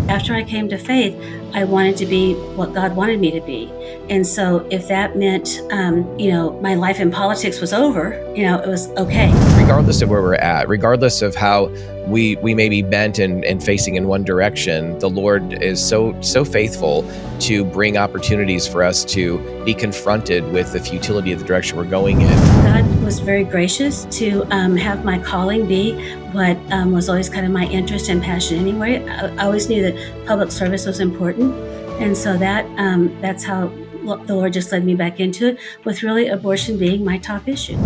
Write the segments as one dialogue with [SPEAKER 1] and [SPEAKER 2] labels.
[SPEAKER 1] After I came to faith, I wanted to be what God wanted me to be. And so if that meant, my life in politics was over, it was okay.
[SPEAKER 2] Regardless of where we're at, regardless of how we may be bent and facing in one direction, the Lord is so faithful to bring opportunities for us to be confronted with the futility of the direction we're going in.
[SPEAKER 1] God was very gracious to have my calling be what was always kind of my interest and passion anyway. I always knew that public service was important. And so that's how the Lord just led me back into it, with really abortion being my top issue.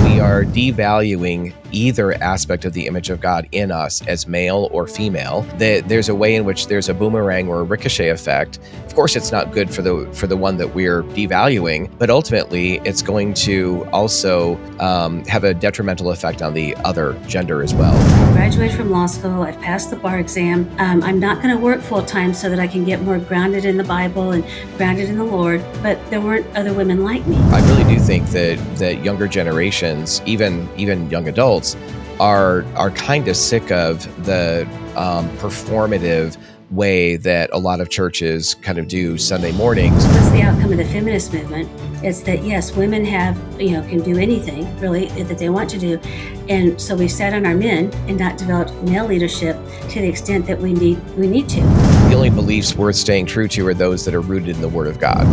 [SPEAKER 2] We are devaluing either aspect of the image of God in us as male or female. There's a way in which there's a boomerang or a ricochet effect. Of course, it's not good for the one that we're devaluing, but ultimately it's going to also have a detrimental effect on the other gender as well.
[SPEAKER 1] I graduated from law school. I've passed the bar exam. I'm not going to work full time so that I can get more grounded in the Bible and grounded in the Lord, but there weren't other women like me.
[SPEAKER 2] I really do think that younger generations, even young adults, are kind of sick of the performative way that a lot of churches kind of do Sunday mornings.
[SPEAKER 1] What's the outcome of the feminist movement? It's that, yes, women can do anything really that they want to do. And so we sat on our men and not developed male leadership to the extent that we need to.
[SPEAKER 2] The only beliefs worth staying true to are those that are rooted in the Word of God.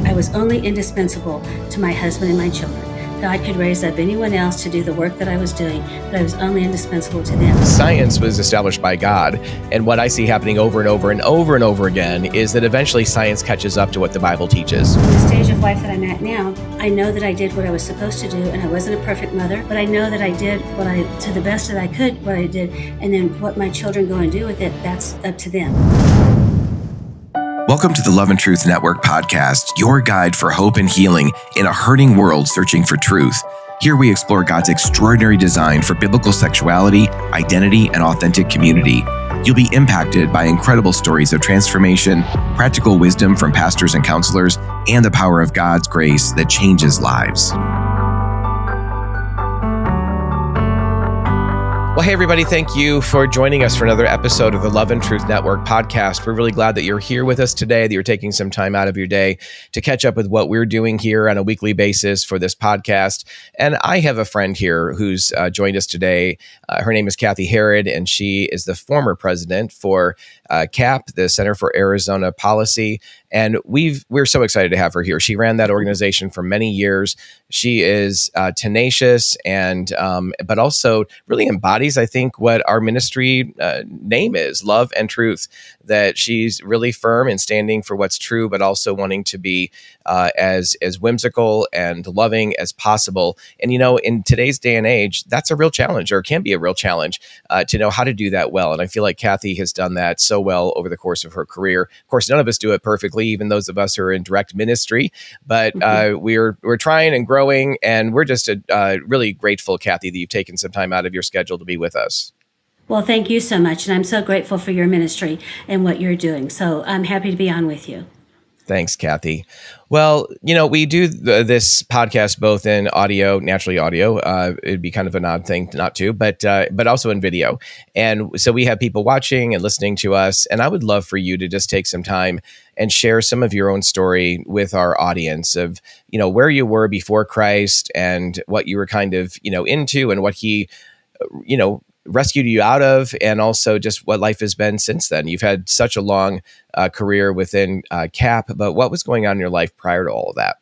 [SPEAKER 1] I was only indispensable to my husband and my children. God could raise up anyone else to do the work that I was doing, but I was only indispensable to them.
[SPEAKER 2] Science was established by God, and what I see happening over and over and over and over again is that eventually science catches up to what the Bible teaches.
[SPEAKER 1] In the stage of life that I'm at now, I know that I did what I was supposed to do, and I wasn't a perfect mother, but I know that I did to the best that I could, what I did, and then what my children go and do with it, that's up to them.
[SPEAKER 3] Welcome to the Love and Truth Network podcast, your guide for hope and healing in a hurting world searching for truth. Here we explore God's extraordinary design for biblical sexuality, identity, and authentic community. You'll be impacted by incredible stories of transformation, practical wisdom from pastors and counselors, and the power of God's grace that changes lives.
[SPEAKER 2] Well, hey, everybody, thank you for joining us for another episode of the Love and Truth Network podcast. We're really glad that you're here with us today, that you're taking some time out of your day to catch up with what we're doing here on a weekly basis for this podcast. And I have a friend here who's joined us today. Her name is Cathi Herrod, and she is the former president for CAP, the Center for Arizona Policy. And we're so excited to have her here. She ran that organization for many years. She is tenacious and but also really embodies, I think, what our ministry name is, love and truth, that she's really firm in standing for what's true, but also wanting to be as whimsical and loving as possible. And, in today's day and age, that's a real challenge, or can be a real challenge, to know how to do that well. And I feel like Cathi has done that so well over the course of her career. Of course, none of us do it perfectly, even those of us who are in direct ministry, but we're trying and growing, and we're just really grateful, Cathi, that you've taken some time out of your schedule to be with us.
[SPEAKER 1] Well, thank you so much, and I'm so grateful for your ministry and what you're doing. So I'm happy to be on with you.
[SPEAKER 2] Thanks, Cathi. Well, we do this podcast both in audio, naturally audio. It'd be kind of an odd thing not to, but also in video. And so we have people watching and listening to us. And I would love for you to just take some time and share some of your own story with our audience of, where you were before Christ and what you were kind of, into, and what he, rescued you out of, and also just what life has been since then. You've had such a long career within CAP, but what was going on in your life prior to all of that?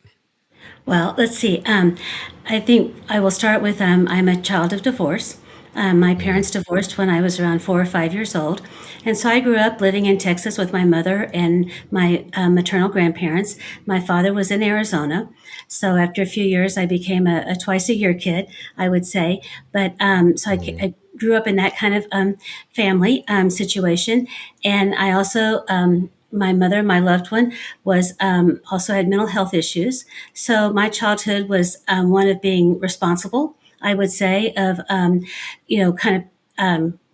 [SPEAKER 1] Well, let's see. I think I will start with I'm a child of divorce. My parents divorced when I was around 4 or 5 years old. And so I grew up living in Texas with my mother and my maternal grandparents. My father was in Arizona. So after a few years, I became a twice-a-year kid, I would say. But I grew up in that kind of family situation. And I also, my mother, my loved one, was also had mental health issues. So my childhood was one of being responsible, I would say, of,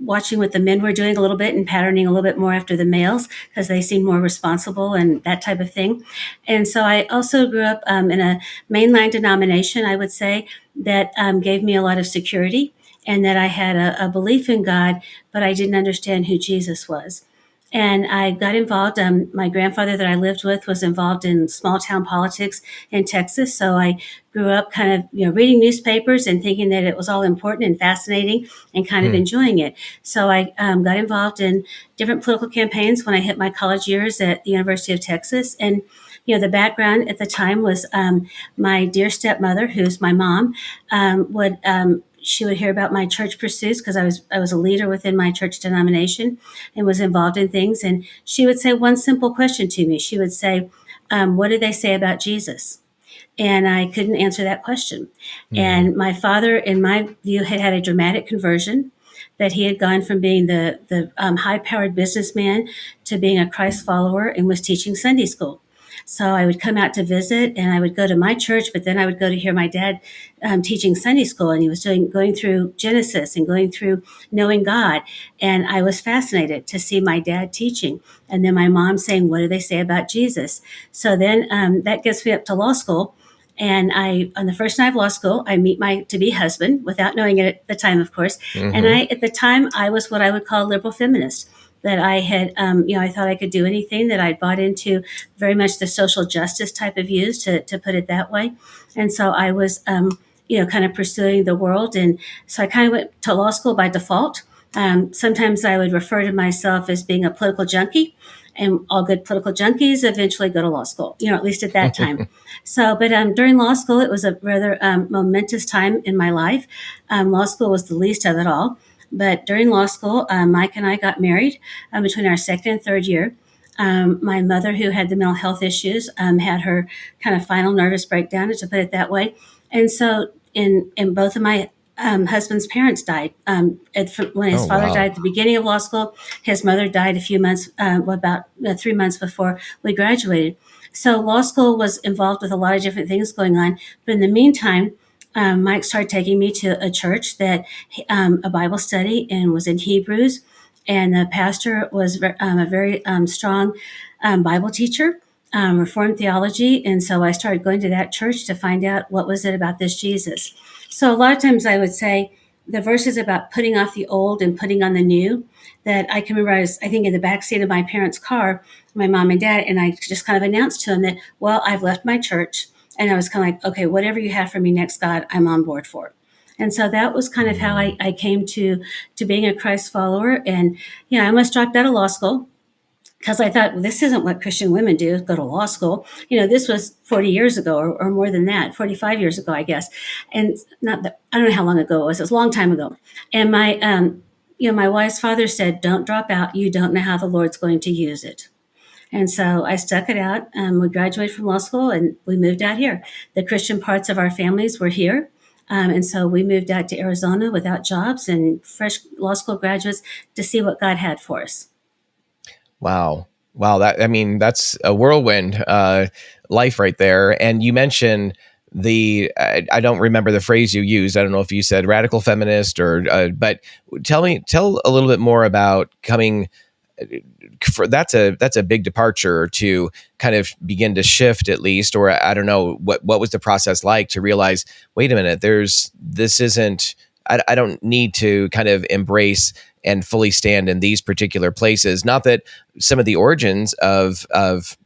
[SPEAKER 1] watching what the men were doing a little bit and patterning a little bit more after the males because they seemed more responsible and that type of thing. And so I also grew up in a mainline denomination, I would say, that gave me a lot of security, and that I had a belief in God, but I didn't understand who Jesus was. And I got involved. My grandfather that I lived with was involved in small town politics in Texas. So I grew up kind of, reading newspapers and thinking that it was all important and fascinating and kind of
[SPEAKER 2] Hmm.
[SPEAKER 1] enjoying it. So I got involved in different political campaigns when I hit my college years at the University of Texas. And, the background at the time was my dear stepmother, who's my mom, would she would hear about my church pursuits because I was a leader within my church denomination and was involved in things. And she would say one simple question to me. She would say, "What do they say about Jesus?" And I couldn't answer that question.
[SPEAKER 2] Hmm.
[SPEAKER 1] And my father, in my view, had had a dramatic conversion. That he had gone from being the high powered businessman to being a Christ follower and was teaching Sunday school. So I would come out to visit, and I would go to my church, but then I would go to hear my dad teaching Sunday school, and he was going through Genesis and going through knowing God, and I was fascinated to see my dad teaching, and then my mom saying, "What do they say about Jesus?" So then that gets me up to law school. And on the first night of law school, I meet my to be husband without knowing it at the time, of course. And
[SPEAKER 2] Hmm.
[SPEAKER 1] at the time, I was what I would call a liberal feminist. That I had, I thought I could do anything. That I bought into very much the social justice type of views, to put it that way. And so I was, kind of pursuing the world. And so I kind of went to law school by default. Sometimes I would refer to myself as being a political junkie, and all good political junkies eventually go to law school, at least at that time. So, but during law school, it was a rather momentous time in my life. Law school was the least of it all. But during law school, Mike and I got married between our second and third year. My mother, who had the mental health issues, had her kind of final nervous breakdown, to put it that way. And so, in both of my husband's parents died. When his
[SPEAKER 2] Oh,
[SPEAKER 1] father
[SPEAKER 2] wow.
[SPEAKER 1] died at the beginning of law school, his mother died a few months, about 3 months before we graduated. So law school was involved with a lot of different things going on. But in the meantime, Mike started taking me to a church that a Bible study and was in Hebrews, and the pastor was a very strong Bible teacher, Reformed theology, and so I started going to that church to find out what was it about this Jesus. So a lot of times I would say the verses about putting off the old and putting on the new. That I can remember, I think in the backseat of my parents' car, my mom and dad, and I just kind of announced to them that, well, I've left my church, and I was kind of like, okay, whatever you have for me next, God, I'm on board for. And so that was kind of how I came to being a Christ follower. And I almost dropped out of law school because I thought, well, this isn't what Christian women do, go to law school. This was 40 years ago, or more than that, 45 years ago, I guess. And not that, I don't know how long ago it was a long time ago. And my wife's father said, don't drop out. You don't know how the Lord's going to use it. And so I stuck it out. We graduated from law school and we moved out here. The Christian parts of our families were here. And so we moved out to Arizona without jobs and fresh law school graduates to see what God had for us.
[SPEAKER 2] Wow. Wow. That's a whirlwind life right there. And you mentioned I don't remember the phrase you used. I don't know if you said radical feminist but tell a little bit more about coming. That's a big departure to kind of begin to shift, at least, or I don't know what was the process like to realize, wait a minute, this isn't, I don't need to kind of embrace and fully stand in these particular places. Not that some of the origins of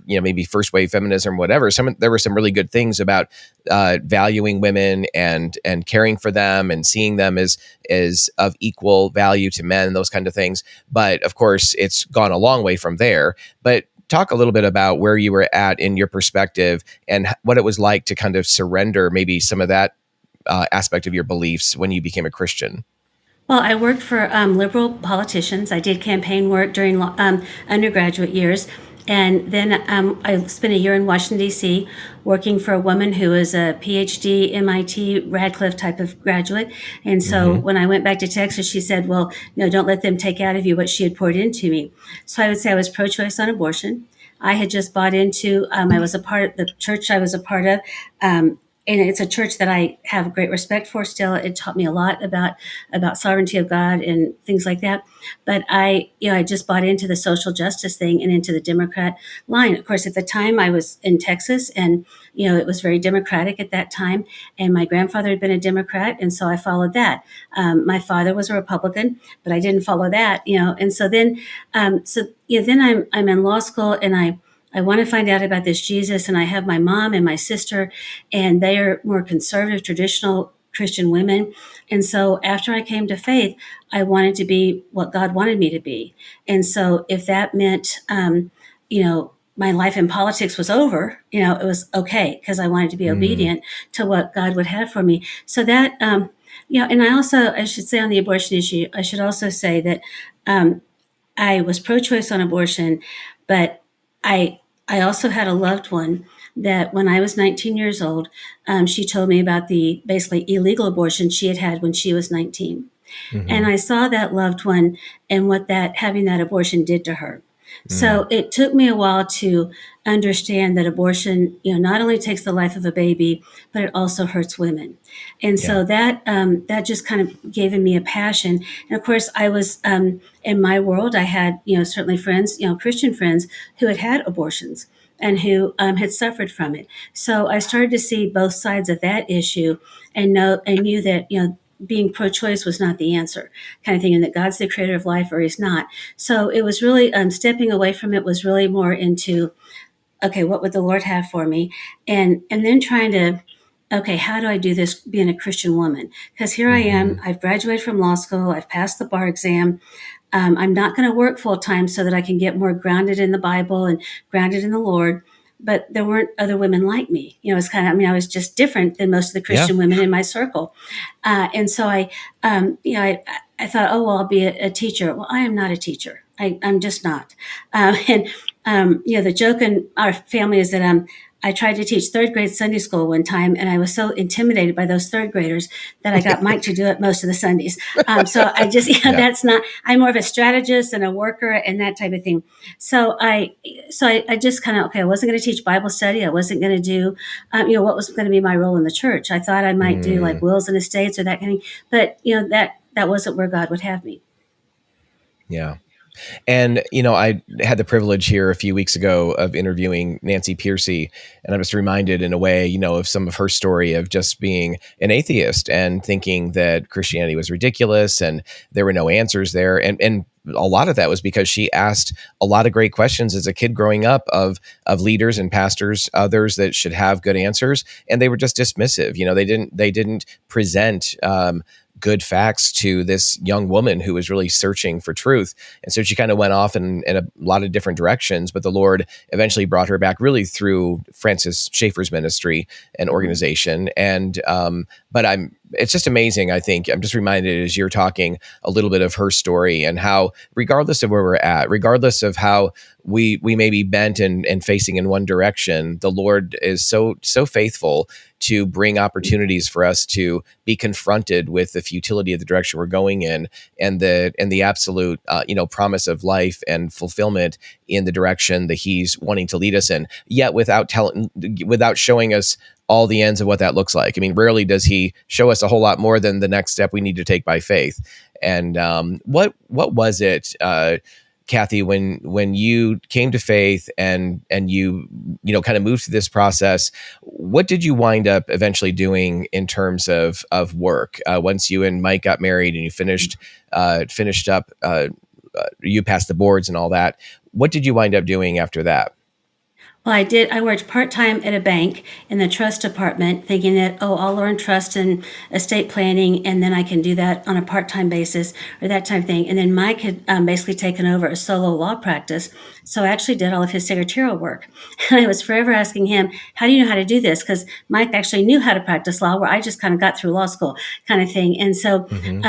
[SPEAKER 2] maybe first wave feminism, or whatever, there were some really good things about valuing women and caring for them and seeing them as of equal value to men, those kind of things. But of course, it's gone a long way from there. But talk a little bit about where you were at in your perspective and what it was like to kind of surrender maybe some of that aspect of your beliefs when you became a Christian.
[SPEAKER 1] Well, I worked for liberal politicians. I did campaign work during undergraduate years. And then I spent a year in Washington, D.C., working for a woman who was a PhD, MIT, Radcliffe type of graduate. And so
[SPEAKER 2] Mm-hmm.
[SPEAKER 1] when I went back to Texas, she said, well, don't let them take out of you what she had poured into me. So I would say I was pro choice on abortion. I had just bought into, I was a part of the church I was a part of. and it's a church that I have great respect for still. It taught me a lot about sovereignty of God and things like that. But I just bought into the social justice thing and into the Democrat line. Of course, at the time I was in Texas, and it was very Democratic at that time. And my grandfather had been a Democrat, and so I followed that. My father was a Republican, but I didn't follow that. And so then I'm in law school, and I want to find out about this Jesus, and I have my mom and my sister, and they are more conservative, traditional Christian women. And so after I came to faith, I wanted to be what God wanted me to be. And so if that meant, my life in politics was over, it was okay, because I wanted to be
[SPEAKER 2] Mm,
[SPEAKER 1] obedient to what God would have for me. So that, and I should say on the abortion issue, I should also say that I was pro-choice on abortion, but I I also had a loved one that when I was 19 years old, she told me about the basically illegal abortion she had had when she was 19. And
[SPEAKER 2] mhm,
[SPEAKER 1] I saw that loved one and what that having that abortion did to her.
[SPEAKER 2] mm,
[SPEAKER 1] So it took me a while to understand that abortion, not only takes the life of a baby, but it also hurts women. And
[SPEAKER 2] yeah,
[SPEAKER 1] so that just kind of gave me a passion. And of course, I was in my world. I had certainly friends, Christian friends who had had abortions and who had suffered from it. So I started to see both sides of that issue, and knew that being pro-choice was not the answer, kind of thing, and that God's the creator of life or he's not. So it was really stepping away from it was really more into, okay, what would the Lord have for me, and then trying to, okay, how do I do this being a Christian woman? Because here I am,
[SPEAKER 2] mhm,
[SPEAKER 1] I've graduated from law school, I've passed the bar exam. I'm not going to work full time so that I can get more grounded in the Bible and grounded in the Lord. But there weren't other women like me. It's kind of, I was just different than most of the
[SPEAKER 2] yeah,
[SPEAKER 1] Christian women in my circle. And so I thought, oh, well, I'll be a teacher. Well, I am not a teacher. I'm just not. And the joke in our family is that I tried to teach third grade Sunday school one time, and I was so intimidated by those third graders that I got Mike to do it most of the Sundays. So I just,
[SPEAKER 2] yeah,
[SPEAKER 1] that's not. I'm more of a strategist and a worker and that type of thing. So I just kind of, okay. I wasn't going to teach Bible study. I wasn't going to do, what was going to be my role in the church. I thought I might do like
[SPEAKER 2] mm,
[SPEAKER 1] wills and estates or that kind of thing, but that wasn't where God would have me.
[SPEAKER 2] yeah. And, I had the privilege here a few weeks ago of interviewing Nancy Piercy, and I'm just reminded in a way, of some of her story of just being an atheist and thinking that Christianity was ridiculous and there were no answers there. And a lot of that was because she asked a lot of great questions as a kid growing up of leaders and pastors, others that should have good answers, and they were just dismissive. They didn't present good facts to this young woman who was really searching for truth. And so she kind of went off in a lot of different directions, but the Lord eventually brought her back really through Francis Schaeffer's ministry and
[SPEAKER 1] Mhm.
[SPEAKER 2] organization. And, but it's just amazing. I think I'm just reminded as you're talking a little bit of her story and how, regardless of where we're at, regardless of how we may be bent and facing in one direction, the Lord is so faithful to bring opportunities for us to be confronted with the futility of the direction we're going in, and the absolute promise of life and fulfillment in the direction that He's wanting to lead us in, yet without showing us all the ends of what that looks like. I mean, rarely does He show us a whole lot more than the next step we need to take by faith. And what was it, Cathi, when you came to faith and you kind of moved through this process? What did you wind up eventually doing in terms of work once you and Mike got married and you finished up? You passed the boards and all that. What did you wind up doing after that?
[SPEAKER 1] Well, I did. I worked part time at a bank in the trust department, thinking that, oh, I'll learn trust and estate planning, and then I can do that on a part time basis or that type of thing. And then Mike had basically taken over a solo law practice. So I actually did all of his secretarial work. And I was forever asking him, how do you know how to do this? Because Mike actually knew how to practice law, where I just kind of got through law school kind of thing. And so,
[SPEAKER 2] Hmm.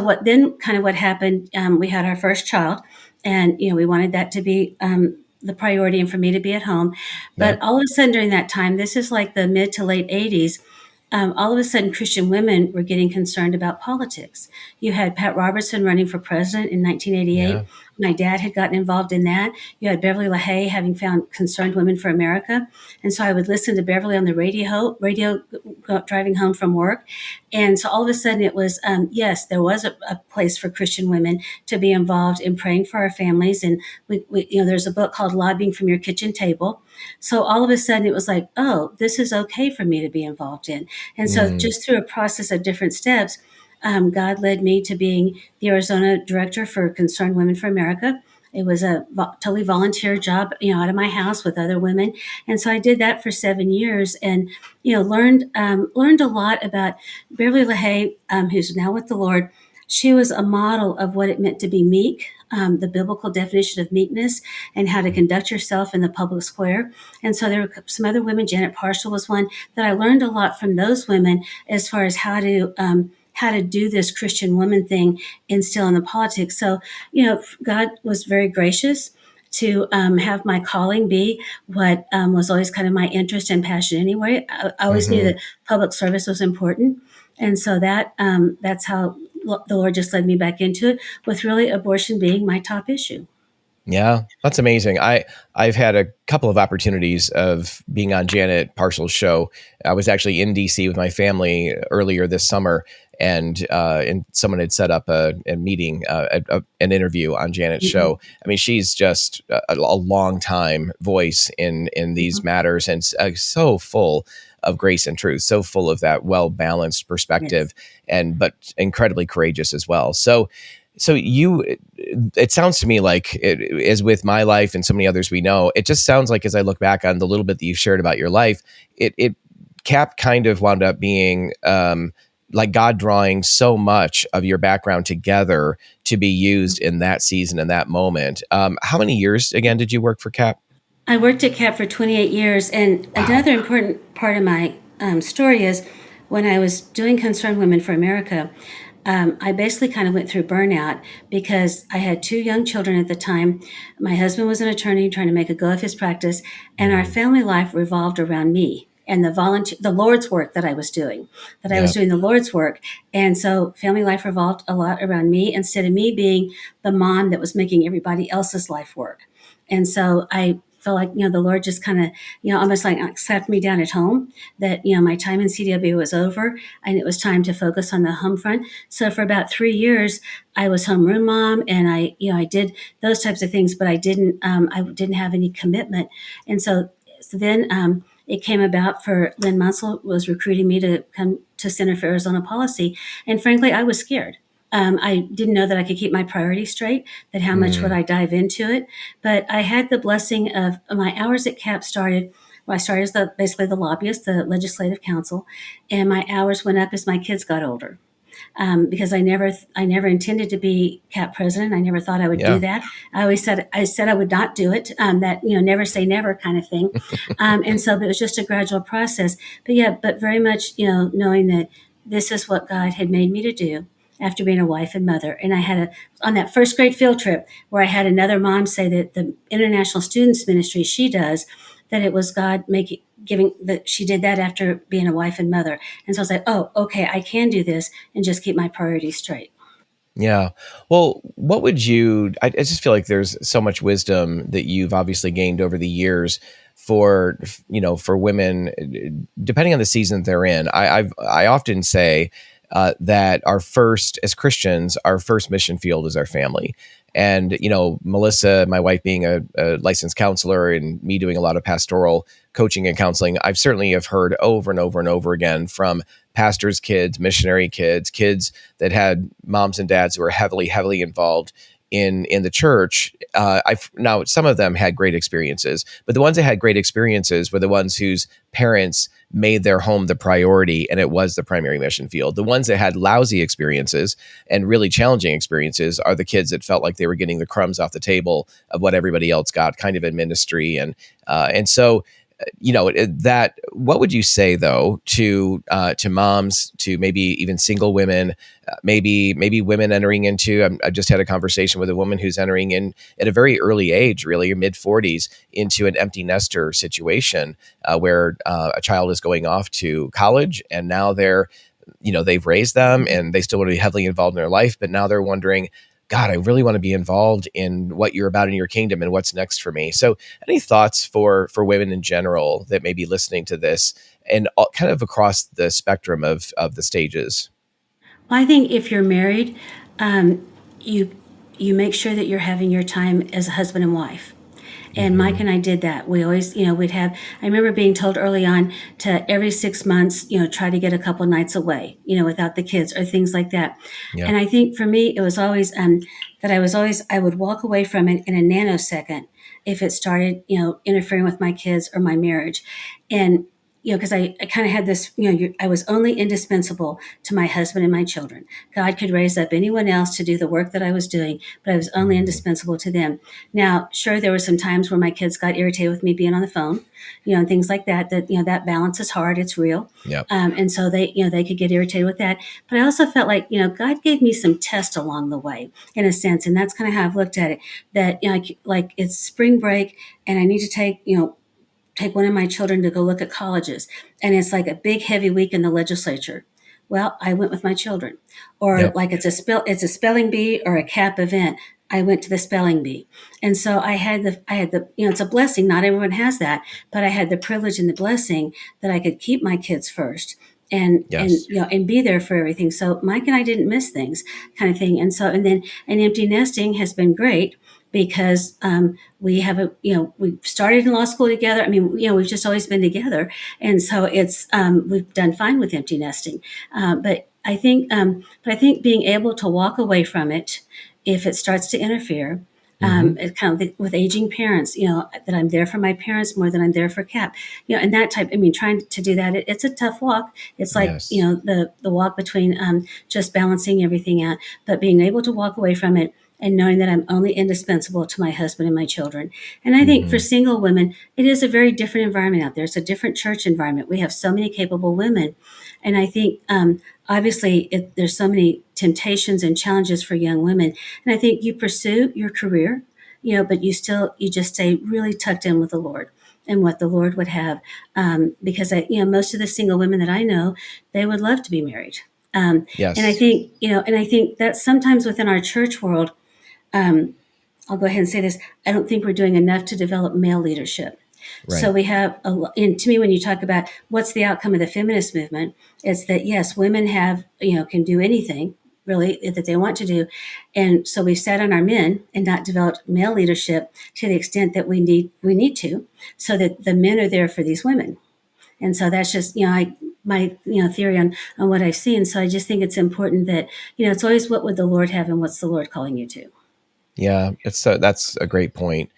[SPEAKER 1] what happened, we had our first child, and, we wanted that to be, the priority and for me to be at home.
[SPEAKER 2] Yeah,
[SPEAKER 1] But all of a sudden during that time, this is like the mid to late 80s, all of a sudden Christian women were getting concerned about politics. You had Pat Robertson running for president in
[SPEAKER 2] yeah,
[SPEAKER 1] 1988. My dad had gotten involved in that. You had Beverly LaHaye having found Concerned Women for America. And so I would listen to Beverly on the radio driving home from work. And so all of a sudden it was, yes, there was a place for Christian women to be involved in praying for our families. And there's a book called Lobbying from Your Kitchen Table. So all of a sudden it was like, oh, this is okay for me to be involved in. And so
[SPEAKER 2] Mm,
[SPEAKER 1] just through a process of different steps, God led me to being the Arizona director for Concerned Women for America. It was a totally volunteer job, out of my house with other women, and so I did that for 7 years, and learned a lot about Beverly LaHaye, who's now with the Lord. She was a model of what it meant to be meek, the biblical definition of meekness, and how to conduct yourself in the public square. And so there were some other women. Janet Parshall was one that I learned a lot from those women as far as how to do this Christian woman thing instill in the politics. So, God was very gracious to have my calling be what was always kind of my interest and passion anyway. I always knew
[SPEAKER 2] mhm.
[SPEAKER 1] that public service was important. And so that's how the Lord just led me back into it, with really abortion being my top issue.
[SPEAKER 2] Yeah, that's amazing. I've had a couple of opportunities of being on Janet Parshall's show. I was actually in DC with my family earlier this summer, and someone had set up a meeting, an interview on Janet's
[SPEAKER 1] Mm-hmm.
[SPEAKER 2] show. I mean, she's just a long time voice in these
[SPEAKER 1] Mm-hmm.
[SPEAKER 2] matters, and so full of grace and truth, so full of that well balanced
[SPEAKER 1] Yes.
[SPEAKER 2] perspective, and but incredibly courageous as well. So it sounds to me like, as with my life and so many others we know, it just sounds like, as I look back on the little bit that you've shared about your life, it Cap kind of wound up being like God drawing so much of your background together to be used in that season and that moment. How many years again did you work for Cap?
[SPEAKER 1] I worked at CAP for 28 years, and
[SPEAKER 2] Wow.
[SPEAKER 1] another important part of my story is when I was doing Concerned Women for America, I basically kind of went through burnout because I had two young children at the time. My husband was an attorney trying to make a go of his practice, and our
[SPEAKER 2] Mm,
[SPEAKER 1] family life revolved around me and the Lord's work that I was doing,
[SPEAKER 2] yeah.
[SPEAKER 1] the Lord's work. And so family life revolved a lot around me instead of me being the mom that was making everybody else's life work. And so I felt like, the Lord just kind of, almost like sat me down at home, that, my time in CW was over and it was time to focus on the home front. So for about 3 years, I was homeroom mom, and I did those types of things, but I didn't have any commitment. And so then, it came about for Lynn Munsell was recruiting me to come to Center for Arizona Policy. And frankly, I was scared. I didn't know that I could keep my priorities straight, that how much would
[SPEAKER 2] Mm,
[SPEAKER 1] I dive into it. But I had the blessing of my hours at CAP started. Well, I started as basically the lobbyist, the legislative counsel, and my hours went up as my kids got older. Because I never intended to be CAP president. I never thought I would do
[SPEAKER 2] yeah.
[SPEAKER 1] that. I said I would not do it. That never say never kind of thing. And so it was just a gradual process. But yeah, but very much knowing that this is what God had made me to do after being a wife and mother. And I had on that first grade field trip where I had another mom say that the international students ministry she does, that it was God making giving that she did that after being a wife and mother. And so I was like, oh, okay, I can do this and just keep my priorities straight.
[SPEAKER 2] Yeah. Well, what would I just feel like there's so much wisdom that you've obviously gained over the years for women, depending on the season they're in. I often say that as Christians, our first mission field is our family. And, Melissa, my wife, being a licensed counselor, and me doing a lot of pastoral coaching and counseling, I've certainly have heard over and over and over again from pastors' kids, missionary kids, kids that had moms and dads who were heavily, heavily involved in the church. I've now some of them had great experiences, but the ones that had great experiences were the ones whose parents made their home the priority and it was the primary mission field. The ones that had lousy experiences and really challenging experiences are the kids that felt like they were getting the crumbs off the table of what everybody else got, kind of in ministry, and so that what would you say though to moms, to maybe even single women, maybe women entering into, I just had a conversation with a woman who's entering in at a very early age, really mid 40s, into an empty nester situation, where a child is going off to college, and now they've raised them and they still want to be heavily involved in their life, but now they're wondering, God, I really want to be involved in what you're about in your kingdom and what's next for me. So any thoughts for women in general that may be listening to this and kind of across the spectrum of the stages?
[SPEAKER 1] Well, I think if you're married, you you make sure that you're having your time as a husband and wife. And Mike
[SPEAKER 2] Hmm.
[SPEAKER 1] and I did that. We always, we'd have, I remember being told early on to every 6 months, try to get a couple nights away, without the kids or things like that.
[SPEAKER 2] Yeah.
[SPEAKER 1] And I think for me, it was always that I would walk away from it in a nanosecond if it started, interfering with my kids or my marriage. And, because I kind of had this, I was only indispensable to my husband and my children. God could raise up anyone else to do the work that I was doing, but I was only
[SPEAKER 2] Mhm.
[SPEAKER 1] indispensable to them. Now, sure, there were some times where my kids got irritated with me being on the phone, and things like that. That balance is hard; it's real,
[SPEAKER 2] Yep.
[SPEAKER 1] and so they could get irritated with that. But I also felt like God gave me some tests along the way, in a sense, and that's kind of how I've looked at it. That like it's spring break, and I need to take one of my children to go look at colleges, and it's like a big heavy week in the legislature. Well, I went with my children. Or
[SPEAKER 2] Yep.
[SPEAKER 1] like it's a spelling bee or a CAP event. I went to the spelling bee. And so I had the it's a blessing. Not everyone has that, but I had the privilege and the blessing that I could keep my kids first and
[SPEAKER 2] Yes.
[SPEAKER 1] and be there for everything. So Mike and I didn't miss things, kind of thing. And empty nesting has been great because we have we started in law school together. I mean, we've just always been together, and so it's we've done fine with empty nesting. But I think being able to walk away from it if it starts to interfere.
[SPEAKER 2] Hmm.
[SPEAKER 1] It kind of with aging parents, that I'm there for my parents more than I'm there for Cap, and that type. I mean, trying to do that, it's a tough walk. It's like
[SPEAKER 2] Yes.
[SPEAKER 1] the walk between just balancing everything out, but being able to walk away from it and knowing that I'm only indispensable to my husband and my children. And I think for
[SPEAKER 2] Hmm.
[SPEAKER 1] single women, it is a very different environment out there. It's a different church environment. We have so many capable women. And I think obviously there's so many temptations and challenges for young women. And I think you pursue your career, but you just stay really tucked in with the Lord and what the Lord would have. Because most of the single women that I know, they would love to be married. Um, and
[SPEAKER 2] Yes.
[SPEAKER 1] I think that sometimes within our church world, um, I'll go ahead and say this. I don't think we're doing enough to develop male leadership. So
[SPEAKER 2] Right.
[SPEAKER 1] we have, and to me, when you talk about what's the outcome of the feminist movement, it's that yes, women have, can do anything really that they want to do. And so we've sat on our men and not developed male leadership to the extent that we need to, so that the men are there for these women. And so that's just, my, theory on what I've seen. So I just think it's important that, it's always what would the Lord have and what's the Lord calling you to.
[SPEAKER 2] Yeah. That's a great point.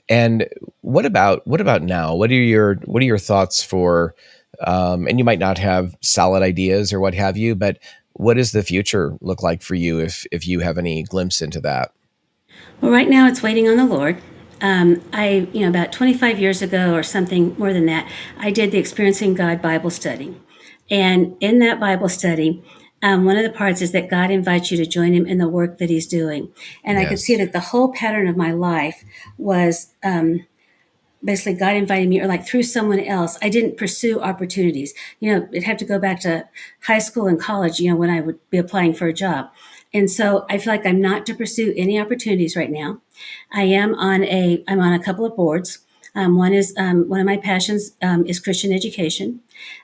[SPEAKER 2] And what about now? What are your thoughts for? And you might not have solid ideas or what have you, but what does the future look like for you if you have any glimpse into that?
[SPEAKER 1] Well, right now it's waiting on the Lord. About 25 years ago or something more than that, I did the Experiencing God Bible study. And in that Bible study, one of the parts is that God invites you to join him in the work that he's doing. And I could see
[SPEAKER 2] Yes.
[SPEAKER 1] that the whole pattern of my life was basically God invited me or like through someone else. I didn't pursue opportunities. It'd have to go back to high school and college, when I would be applying for a job. And so I feel like I'm not to pursue any opportunities right now. I'm on a couple of boards. One of my passions is Christian education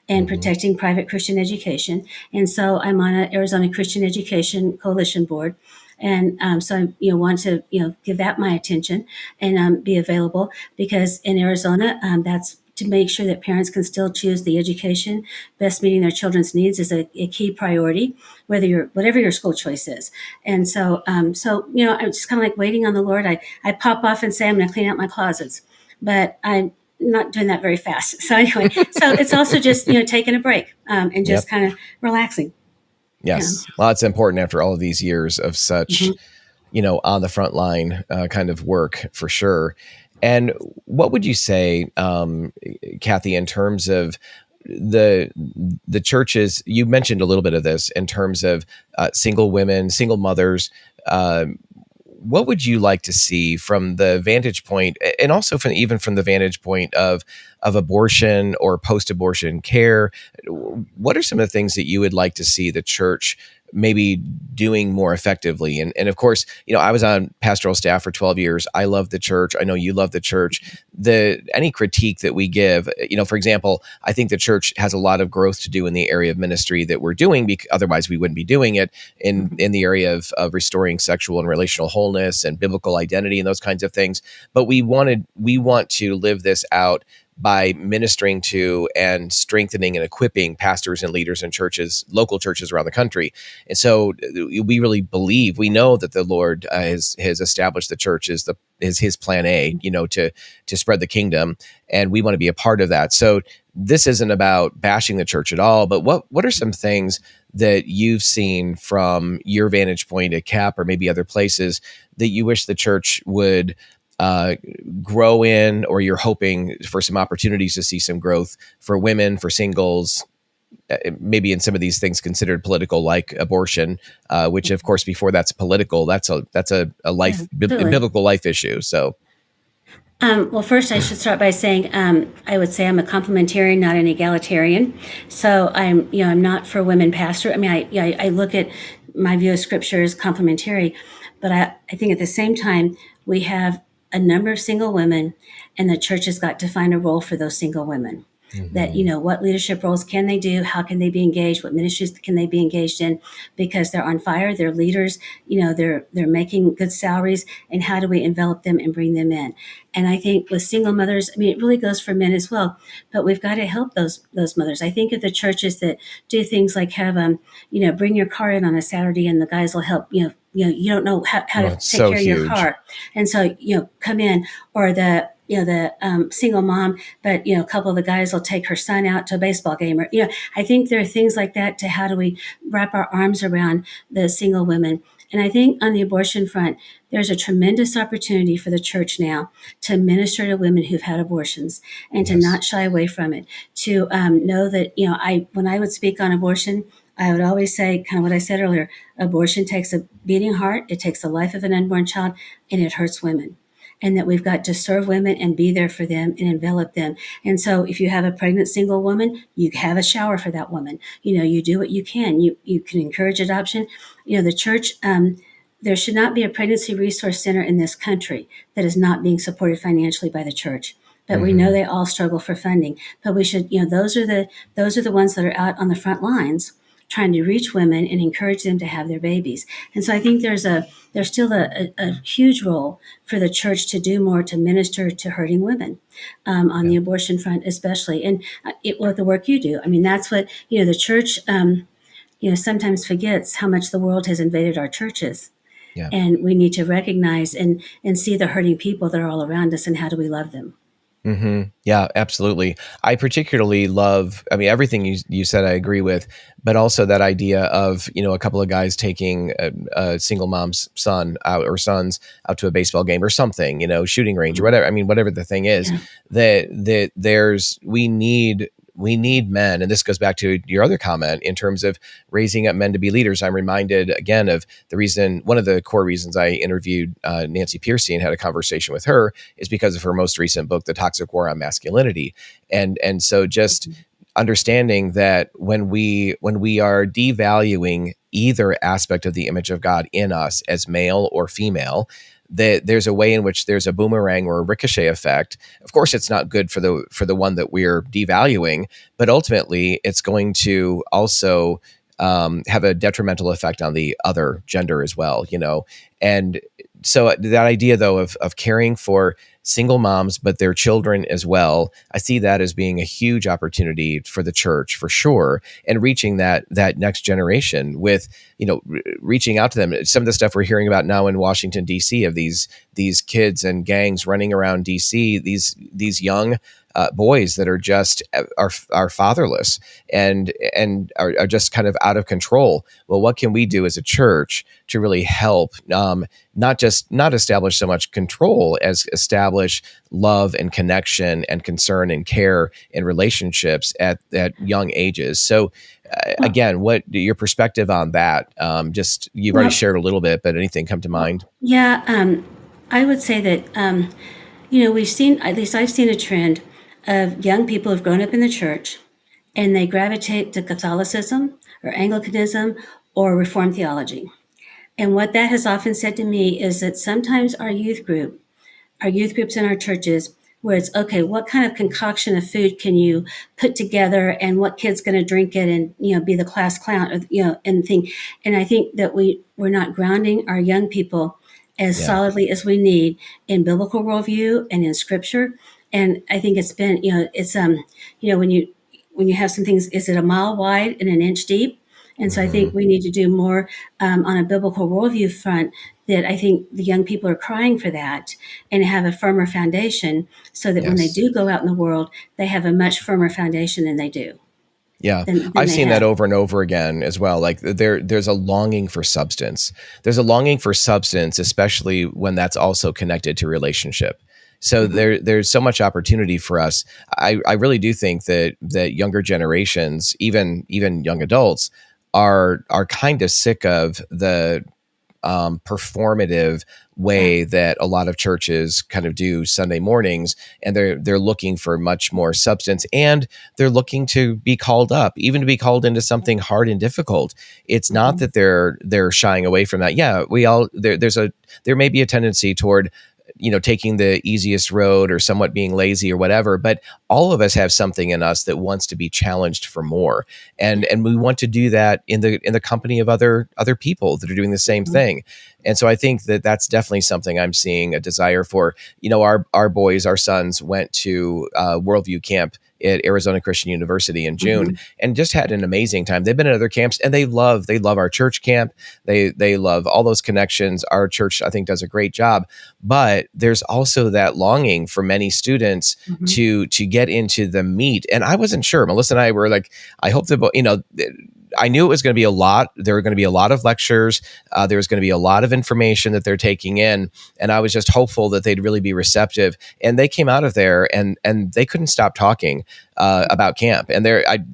[SPEAKER 1] and
[SPEAKER 2] Hmm.
[SPEAKER 1] protecting private Christian education. And so I'm on an Arizona Christian Education Coalition board. And so I want to give that my attention and be available because in Arizona, that's to make sure that parents can still choose the education best meeting their children's needs is a key priority, whatever your school choice is. And so I'm just kind of like waiting on the Lord. I pop off and say I'm going to clean out my closets, but I'm not doing that very fast. So anyway, so it's also just taking a break and just
[SPEAKER 2] Yep.
[SPEAKER 1] kind of relaxing. Yeah.
[SPEAKER 2] Yes. Well, it's important after all of these years of such,
[SPEAKER 1] Mhm.
[SPEAKER 2] on the front line kind of work for sure. And what would you say, Cathi, in terms of the the churches? You mentioned a little bit of this in terms of single women, single mothers. What would you like to see from the vantage point, and also even from the vantage point of abortion or post-abortion care? What are some of the things that you would like to see the church maybe doing more effectively. And of course, I was on pastoral staff for 12 years. I love the church. I know you love the church. Any critique that we give, for example, I think the church has a lot of growth to do in the area of ministry that we're doing, because otherwise we wouldn't be doing it in the area of restoring sexual and relational wholeness and biblical identity and those kinds of things. But we want to live this out by ministering to and strengthening and equipping pastors and leaders in churches, local churches around the country. And so we really believe, we know that the Lord has established the church as his plan A, to spread the kingdom. And we want to be a part of that. So this isn't about bashing the church at all, but what are some things that you've seen from your vantage point at CAP or maybe other places that you wish the church would grow in, or you're hoping for some opportunities to see some growth for women, for singles, maybe in some of these things considered political, like abortion, which of course, before that's political, that's a life, biblical life issue. So.
[SPEAKER 1] Well, first, I should start by saying I would say I'm a complementarian, not an egalitarian. So I'm not for women pastor. I mean, I look at my view of Scripture as complementary, but I think at the same time we have a number of single women, and the church has got to find a role for those single women. That what leadership roles can they do? How can they be engaged? What ministries can they be engaged in? Because they're on fire, they're leaders. They're making good salaries, and how do we envelop them and bring them in? And I think with single mothers, I mean, it really goes for men as well. But we've got to help those mothers. I think of the churches that do things like have bring your car in on a Saturday, and the guys will help. You don't know how to take
[SPEAKER 2] so
[SPEAKER 1] care of your car, and so come in, or the single mom, but a couple of the guys will take her son out to a baseball game, or I think there are things like that. To how do we wrap our arms around the single women? And I think on the abortion front, there's a tremendous opportunity for the church now to minister to women who've had abortions, and to not shy away from it. To know that when I would speak on abortion, I would always say kind of what I said earlier: abortion takes a beating heart, it takes the life of an unborn child, and it hurts women. And that we've got to serve women and be there for them and envelop them. And so if you have a pregnant single woman, you have a shower for that woman. You do what you can. You can encourage adoption. The church, there should not be a pregnancy resource center in this country that is not being supported financially by the church. But we know they all struggle for funding. But we should, those are the ones that are out on the front lines trying to reach women and encourage them to have their babies. And so I think there's still a huge role for the church to do more to minister to hurting women on the abortion front, especially. And with the work you do, I mean, that's what, the church, sometimes forgets how much the world has invaded our churches. Yeah. And we need to recognize and see the hurting people that are all around us, and how do we love them.
[SPEAKER 2] Mm-hmm. Yeah, absolutely. I particularly love, I mean, everything you said I agree with, but also that idea of, a couple of guys taking a single mom's son out, or sons out to a baseball game or something, shooting range or whatever. I mean, whatever the thing is, we need men. And this goes back to your other comment in terms of raising up men to be leaders. I'm reminded again of one of the core reasons I interviewed Nancy Pearcey and had a conversation with her is because of her most recent book, The Toxic War on Masculinity. And so just understanding that when we are devaluing either aspect of the image of God in us as male or female, that there's a way in which there's a boomerang or a ricochet effect. Of course, it's not good for the one that we're devaluing, but ultimately it's going to also have a detrimental effect on the other gender as well, And so that idea, though, of caring for single moms, but their children as well, I see that as being a huge opportunity for the church, for sure, and reaching that next generation with, reaching out to them. Some of the stuff we're hearing about now in Washington, D.C., of these kids and gangs running around D.C., these young boys that are just are fatherless and are just kind of out of control. Well, what can we do as a church to really help not establish so much control as establish love and connection and concern and care and relationships at young ages? So again, what your perspective on that? Just you've already shared a little bit, but anything come to mind?
[SPEAKER 1] Yeah, I would say that we've seen, at least I've seen, a trend of young people who've grown up in the church, and they gravitate to Catholicism or Anglicanism or Reformed theology. And what that has often said to me is that sometimes our youth groups in our churches, where it's okay, what kind of concoction of food can you put together, and what kid's going to drink it, and be the class clown, or, and thing. And I think that we're not grounding our young people as
[SPEAKER 2] Yeah.
[SPEAKER 1] solidly as we need in biblical worldview and in scripture. And I think it's been, it's when you have some things, is it a mile wide and an inch deep? And so I
[SPEAKER 2] Hmm.
[SPEAKER 1] think we need to do more on a biblical worldview front, that I think the young people are crying for that, and have a firmer foundation, so that when they
[SPEAKER 2] Yes.
[SPEAKER 1] do go out in the world, they have a much firmer foundation than they do,
[SPEAKER 2] Yeah,
[SPEAKER 1] than
[SPEAKER 2] I've
[SPEAKER 1] they
[SPEAKER 2] seen that
[SPEAKER 1] have.
[SPEAKER 2] over and over again as well. Like there's a longing for substance. There's a longing for substance, especially when that's also connected to relationship. So
[SPEAKER 1] Mhm.
[SPEAKER 2] there's so much opportunity for us. I really do think that younger generations, even young adults, are kind of sick of the performative
[SPEAKER 1] Yeah.
[SPEAKER 2] way that a lot of churches kind of do Sunday mornings, and they're looking for much more substance, and they're looking to be called up, even to be called into something hard and difficult. It's not
[SPEAKER 1] Mhm.
[SPEAKER 2] that they're shying away from that. Yeah, we all there may be a tendency toward taking the easiest road or somewhat being lazy or whatever, but all of us have something in us that wants to be challenged for more, and we want to do that in the company of other people that are doing the same
[SPEAKER 1] Mhm.
[SPEAKER 2] thing. And so I think that that's definitely something I'm seeing a desire for. Our boys, our sons went to Worldview Camp at Arizona Christian University in June,
[SPEAKER 1] Mhm.
[SPEAKER 2] and just had an amazing time. They've been at other camps, and they love our church camp. They love all those connections. Our church, I think, does a great job, but there's also that longing for many students
[SPEAKER 1] Mhm.
[SPEAKER 2] to get into the meat. And I wasn't sure. Melissa and I were like, I hope that I knew it was going to be a lot. There were going to be a lot of lectures. There was going to be a lot of information that they're taking in, and I was just hopeful that they'd really be receptive. And they came out of there, and they couldn't stop talking about camp. And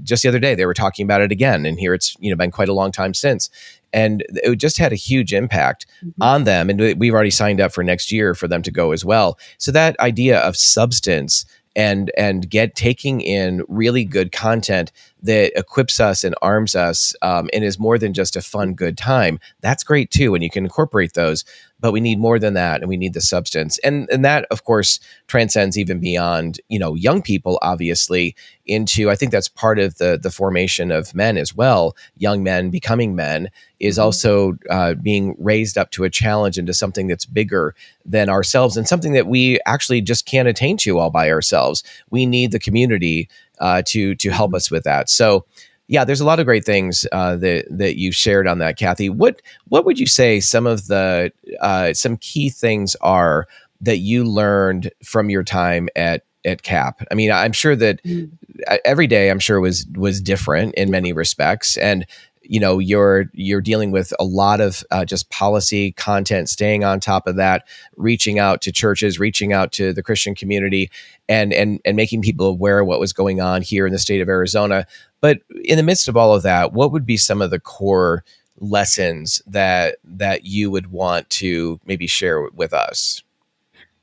[SPEAKER 2] just the other day they were talking about it again. And here it's been quite a long time since, and it just had a huge impact
[SPEAKER 1] Mhm.
[SPEAKER 2] on them. And we've already signed up for next year for them to go as well. So that idea of substance and get taking in really good content that equips us and arms us, and is more than just a fun, good time. That's great too, and you can incorporate those. But we need more than that, and we need the substance, and that, of course, transcends even beyond young people, obviously, into, I think that's part of the formation of men as well. Young men becoming men is
[SPEAKER 1] Mhm.
[SPEAKER 2] also being raised up to a challenge, into something that's bigger than ourselves, and something that we actually just can't attain to all by ourselves. We need the community to help
[SPEAKER 1] Mhm.
[SPEAKER 2] us with that. So, yeah, there's a lot of great things that you shared on that, Cathi. What would you say some of the some key things are that you learned from your time at CAP? I mean, I'm sure that
[SPEAKER 1] Mhm.
[SPEAKER 2] every day, I'm sure, was different in many respects, and you're dealing with a lot of just policy content, staying on top of that, reaching out to churches, reaching out to the Christian community, and making people aware of what was going on here in the state of Arizona. But in the midst of all of that, what would be some of the core lessons that you would want to maybe share with us?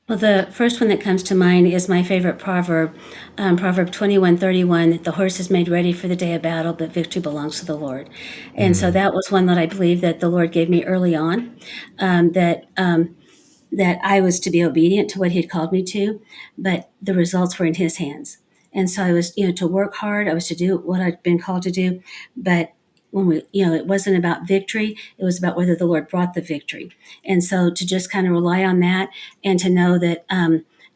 [SPEAKER 1] Well, the first one that comes to mind is my favorite proverb, Proverb 21:31. The horse is made ready for the day of battle, but victory belongs to the Lord. And so
[SPEAKER 2] Mm,
[SPEAKER 1] that was one that I believe that the Lord gave me early on, that I was to be obedient to what he had called me to, but the results were in his hands. And so I was, to work hard. I was to do what I'd been called to do. But when it wasn't about victory, it was about whether the Lord brought the victory. And so to just kind of rely on that, and to know that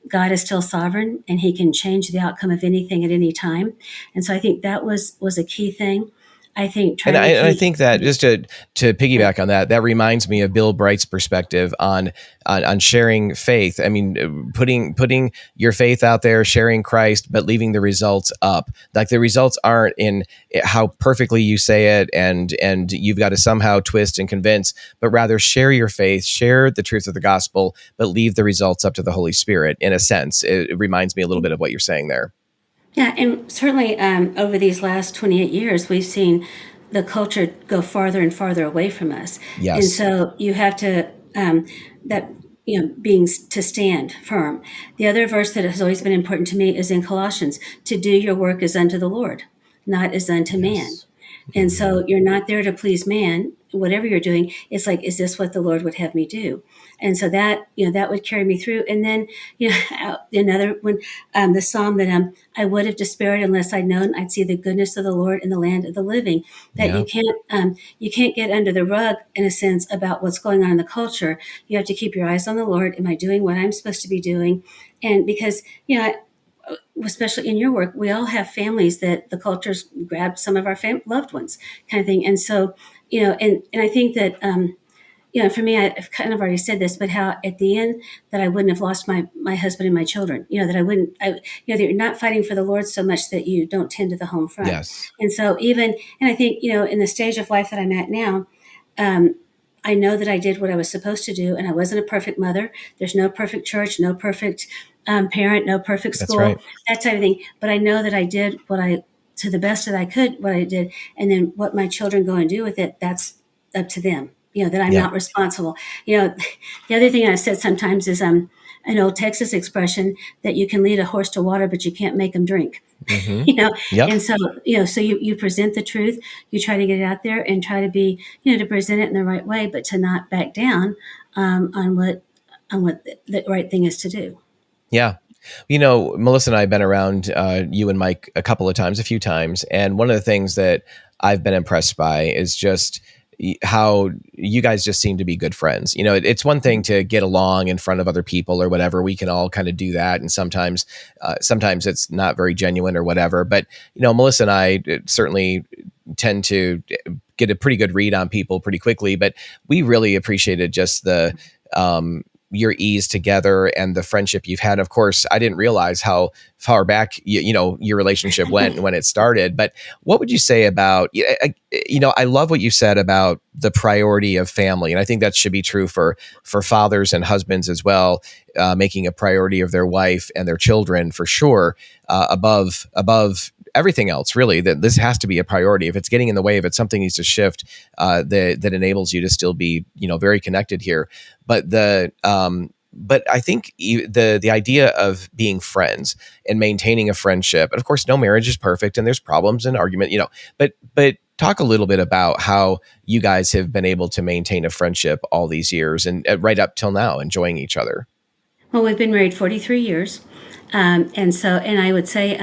[SPEAKER 1] God is still sovereign, and he can change the outcome of anything at any time. And so I think that was a key thing. I think
[SPEAKER 2] And
[SPEAKER 1] trying
[SPEAKER 2] I,
[SPEAKER 1] to
[SPEAKER 2] and I
[SPEAKER 1] keep,
[SPEAKER 2] think that, just to
[SPEAKER 1] yeah.
[SPEAKER 2] piggyback on that, that reminds me of Bill Bright's perspective on sharing faith. I mean, putting your faith out there, sharing Christ, but leaving the results up. Like, the results aren't in how perfectly you say it, and you've got to somehow twist and convince, but rather share your faith, share the truth of the gospel, but leave the results up to the Holy Spirit. In a sense, it reminds me a little bit of what you're saying there.
[SPEAKER 1] Yeah, and certainly over these last 28 years, we've seen the culture go farther and farther away from us. And
[SPEAKER 2] Yes.
[SPEAKER 1] so you have to, that, being to stand firm. The other verse that has always been important to me is in Colossians: to do your work as unto the Lord, not as unto man.
[SPEAKER 2] Yes.
[SPEAKER 1] And
[SPEAKER 2] Mm-hmm.
[SPEAKER 1] so you're not there to please man. Whatever you're doing, it's like, is this what the Lord would have me do? And so that, that would carry me through. And then, another one, the psalm that I would have despaired unless I'd known I'd see the goodness of the Lord in the land of the living. That
[SPEAKER 2] Yeah.
[SPEAKER 1] you can't get under the rug in a sense about what's going on in the culture. You have to keep your eyes on the Lord. Am I doing what I'm supposed to be doing? And because, especially in your work, we all have families that the cultures grab some of our loved ones, kind of thing. And so, and I think that, for me, I've kind of already said this, but how at the end that I wouldn't have lost my husband and my children. That I wouldn't, that you're not fighting for the Lord so much that you don't tend to the home front.
[SPEAKER 2] Yes.
[SPEAKER 1] And so and I think, in the stage of life that I'm at now, um, I know that I did what I was supposed to do, and I wasn't a perfect mother. There's no perfect church, no perfect parent, no perfect
[SPEAKER 2] That's right.
[SPEAKER 1] school, that type of thing. But I know that I did to the best that I could, what I did, and then what my children go and do with it, that's up to them. That I'm
[SPEAKER 2] Yeah.
[SPEAKER 1] not responsible. The other thing I've said sometimes is an old Texas expression that you can lead a horse to water, but you can't make him drink.
[SPEAKER 2] Mm-hmm.
[SPEAKER 1] you know
[SPEAKER 2] Yep.
[SPEAKER 1] and so so you present the truth, you try to get it out there and try to be, to present it in the right way, but to not back down on what the right thing is to do.
[SPEAKER 2] Yeah. Melissa and I have been around you and Mike a few times. And one of the things that I've been impressed by is just how you guys just seem to be good friends. It's one thing to get along in front of other people or whatever. We can all kind of do that. And sometimes it's not very genuine or whatever. But, Melissa and I certainly tend to get a pretty good read on people pretty quickly. But we really appreciated just your ease together and the friendship you've had. Of course, I didn't realize how far back your relationship went when it started. But what would you say about I love what you said about the priority of family, and I think that should be true for fathers and husbands as well, making a priority of their wife and their children for sure, above everything else. Really, that this has to be a priority. If it's getting in the way, if it's something needs to shift, that enables you to still be very connected here. But I think the idea of being friends and maintaining a friendship, and of course, no marriage is perfect, and there's problems and argument, but talk a little bit about how you guys have been able to maintain a friendship all these years and right up till now, enjoying each other.
[SPEAKER 1] Well, we've been married 43 years. And I would say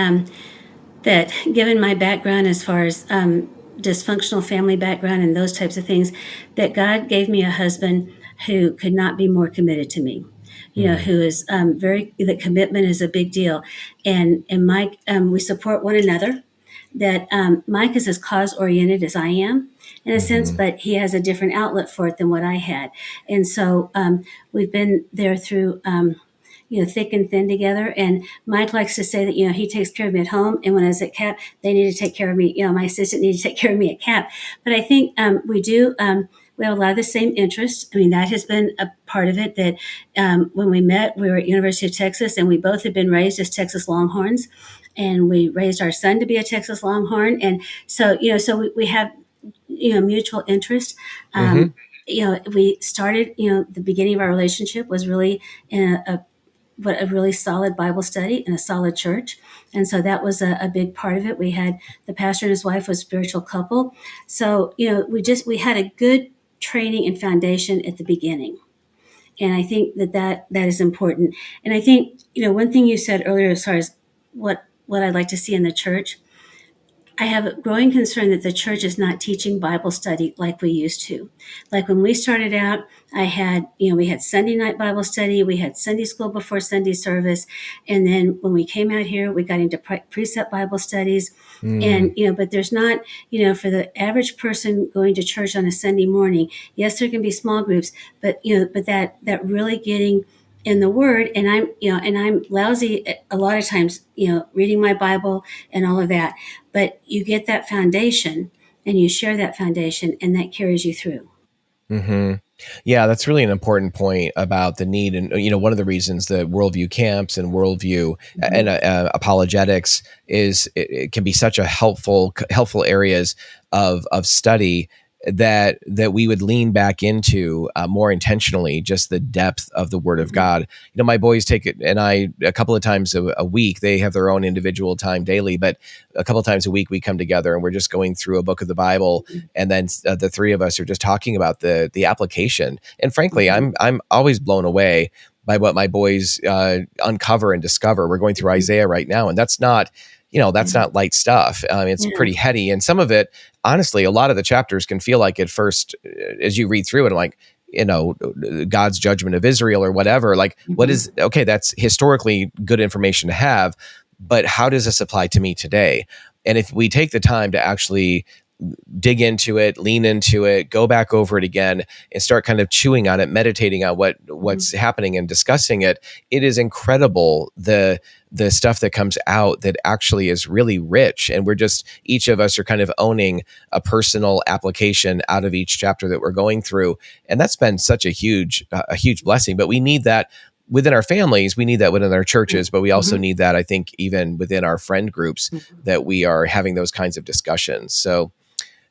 [SPEAKER 1] that given my background as far as dysfunctional family background and those types of things, that God gave me a husband who could not be more committed to me.
[SPEAKER 2] Mm.
[SPEAKER 1] Who is that commitment is a big deal. And Mike, we support one another. That Mike is as cause oriented as I am in a sense,
[SPEAKER 2] Mm-hmm.
[SPEAKER 1] but he has a different outlet for it than what I had. And so we've been there through thick and thin together. And Mike likes to say that, he takes care of me at home. And when I was at CAP, they need to take care of me. My assistant needed to take care of me at CAP. But I think we have a lot of the same interests. I mean, that has been a part of it that when we met, we were at University of Texas, and we both had been raised as Texas Longhorns. And we raised our son to be a Texas Longhorn. And so, we have, mutual interest.
[SPEAKER 2] Mm-hmm.
[SPEAKER 1] We started, the beginning of our relationship was really in a really solid Bible study and a solid church. And so that was a big part of it. We had the pastor and his wife was a spiritual couple. So, we had a good training and foundation at the beginning. And I think that is important. And I think, one thing you said earlier as far as what I'd like to see in the church, I have a growing concern that the church is not teaching Bible study like we used to. Like when we started out, we had Sunday night Bible study, we had Sunday school before Sunday service, and then when we came out here, we got into precept Bible studies,
[SPEAKER 2] Mm.
[SPEAKER 1] and but there's not, for the average person going to church on a Sunday morning. Yes, there can be small groups, but that really getting in the Word, and I'm lousy a lot of times, reading my Bible and all of that. But you get that foundation and you share that foundation, and that carries you through.
[SPEAKER 2] Mm-hmm. Yeah, that's really an important point about the need. And, one of the reasons that worldview camps and worldview and
[SPEAKER 1] Mhm.
[SPEAKER 2] apologetics it can be such a helpful areas of study that we would lean back into more intentionally, just the depth of the Word of God. My boys take it, and I, a couple of times a week, they have their own individual time daily, but a couple of times a week we come together and we're just going through a book of the Bible, and then the three of us are just talking about the application. And frankly, I'm always blown away by what my boys uncover and discover. We're going through Isaiah right now, and that's not light stuff. It's pretty heady, and some of it, honestly, a lot of the chapters can feel like at first, as you read through it, like, God's judgment of Israel or whatever. Like, what is, okay, that's historically good information to have, but how does this apply to me today? And if we take the time to actually dig into it, lean into it, go back over it again, and start kind of chewing on it, meditating on what's happening and discussing it, it is incredible the stuff that comes out that actually is really rich. And we're just, each of us are kind of owning a personal application out of each chapter that we're going through. And that's been such a huge blessing. But we need that within our families, we need that within our churches, but we also need that, I think, even within our friend groups, that we are having those kinds of discussions. So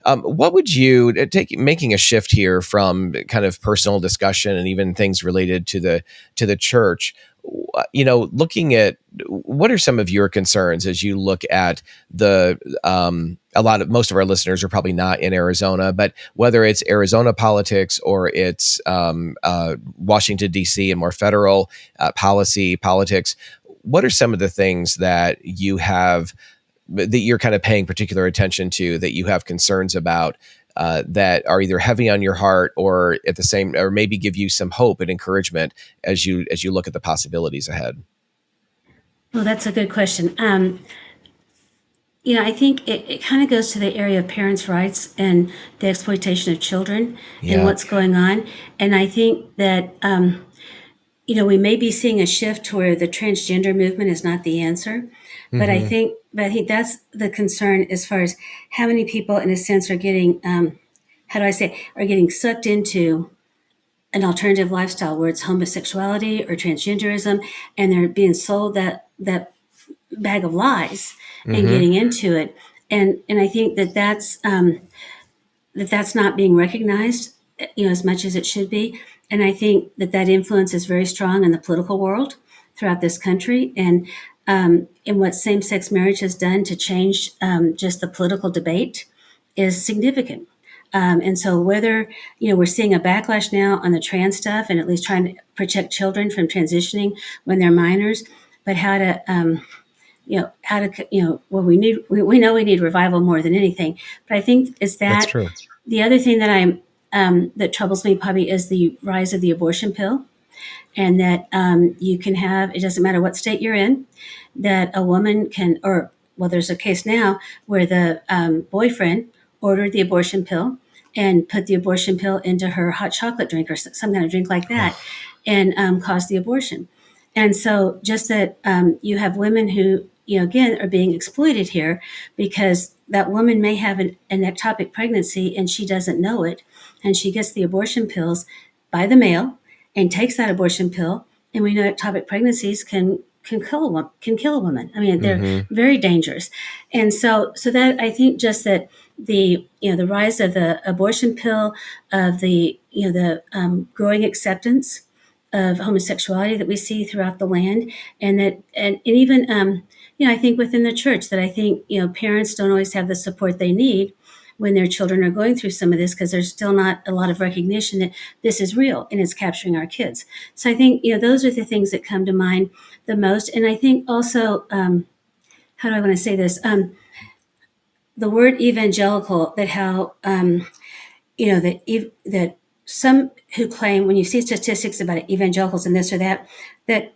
[SPEAKER 2] what would you making a shift here from kind of personal discussion and even things related to the church, looking at what are some of your concerns as you look at most of our listeners are probably not in Arizona, but whether it's Arizona politics or it's Washington, D.C. and more federal politics, what are some of the things that you're kind of paying particular attention to, that you have concerns about, that are either heavy on your heart or at the same, or maybe give you some hope and encouragement as you look at the possibilities ahead?
[SPEAKER 1] Well, that's a good question. I think it kind of goes to the area of parents' rights and the exploitation of children and what's going on. And I think that, we may be seeing a shift to where the transgender movement is not the answer. But I think that's the concern, as far as how many people, in a sense, are getting, are getting sucked into an alternative lifestyle where it's homosexuality or transgenderism, and they're being sold that bag of lies and getting into it. And I think that's not being recognized, as much as it should be. And I think that influence is very strong in the political world throughout this country, and what same-sex marriage has done to change just the political debate is significant. And so whether, we're seeing a backlash now on the trans stuff, and at least trying to protect children from transitioning when they're minors, but we know we need revival more than anything. But I think is
[SPEAKER 2] That's
[SPEAKER 1] that
[SPEAKER 2] true.
[SPEAKER 1] the other thing that troubles me probably is the rise of the abortion pill, and that you can have, it doesn't matter what state you're in, that a woman can, there's a case now where the boyfriend ordered the abortion pill and put the abortion pill into her hot chocolate drink or some kind of drink like that, and caused the abortion. And so just that you have women who, again, are being exploited here, because that woman may have an ectopic pregnancy and she doesn't know it. And she gets the abortion pills by the mail and takes that abortion pill. And we know ectopic pregnancies can kill a woman. I mean, they're very dangerous. And so that, I think, just that the rise of the abortion pill, of the growing acceptance of homosexuality that we see throughout the land, and even I think within the church, that I think parents don't always have the support they need when their children are going through some of this, because there's still not a lot of recognition that this is real and it's capturing our kids. So I think those are the things that come to mind the most. And I think also, how do I want to say this? The word evangelical, that how that some who claim, when you see statistics about evangelicals and this or that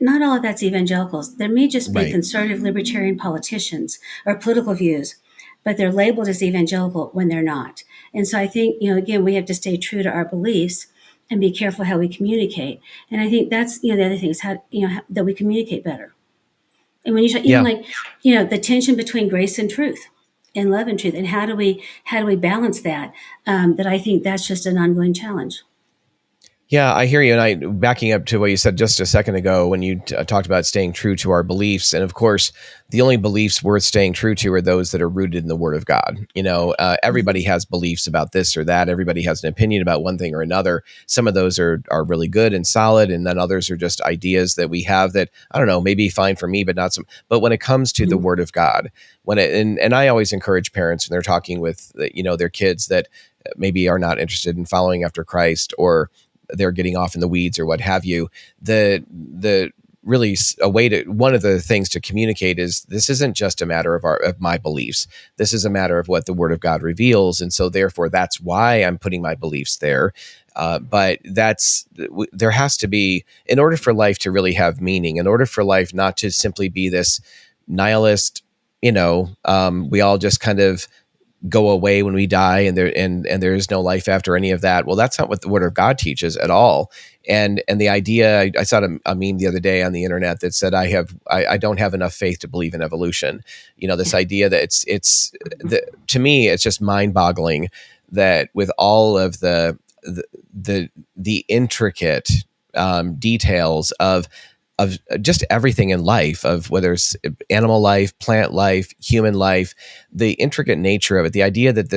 [SPEAKER 1] not all of that's evangelicals. There may just be
[SPEAKER 2] Right.
[SPEAKER 1] conservative libertarian politicians or political views, but they're labeled as evangelical when they're not. And so I think, again, we have to stay true to our beliefs and be careful how we communicate. And I think that's, the other thing is how, that we communicate better. And when you even
[SPEAKER 2] Yeah.
[SPEAKER 1] like, the tension between grace and truth, and love and truth, and how do we balance that? That I think that's just an ongoing challenge.
[SPEAKER 2] Yeah, I hear you. And backing up to what you said just a second ago, when you talked about staying true to our beliefs. And of course, the only beliefs worth staying true to are those that are rooted in the Word of God. Everybody has beliefs about this or that. Everybody has an opinion about one thing or another. Some of those are really good and solid. And then others are just ideas that we have that, I don't know, maybe fine for me, but not some. But when it comes to the
[SPEAKER 1] Mhm.
[SPEAKER 2] Word of God, and I always encourage parents when they're talking with, their kids that maybe are not interested in following after Christ, or they're getting off in the weeds or what have you, the really a way to, one of the things to communicate is, this isn't just a matter of my beliefs. This is a matter of what the Word of God reveals, and so therefore that's why I'm putting my beliefs there. But there has to be, in order for life to really have meaning, in order for life not to simply be this nihilist, we all just kind of go away when we die, and there is no life after any of that. Well, that's not what the Word of God teaches at all. And the idea, I saw a meme the other day on the internet that said, I don't have enough faith to believe in evolution. This idea that to me, it's just mind boggling that with all of the intricate details of just everything in life, of whether it's animal life, plant life, human life, the intricate nature of it, the idea that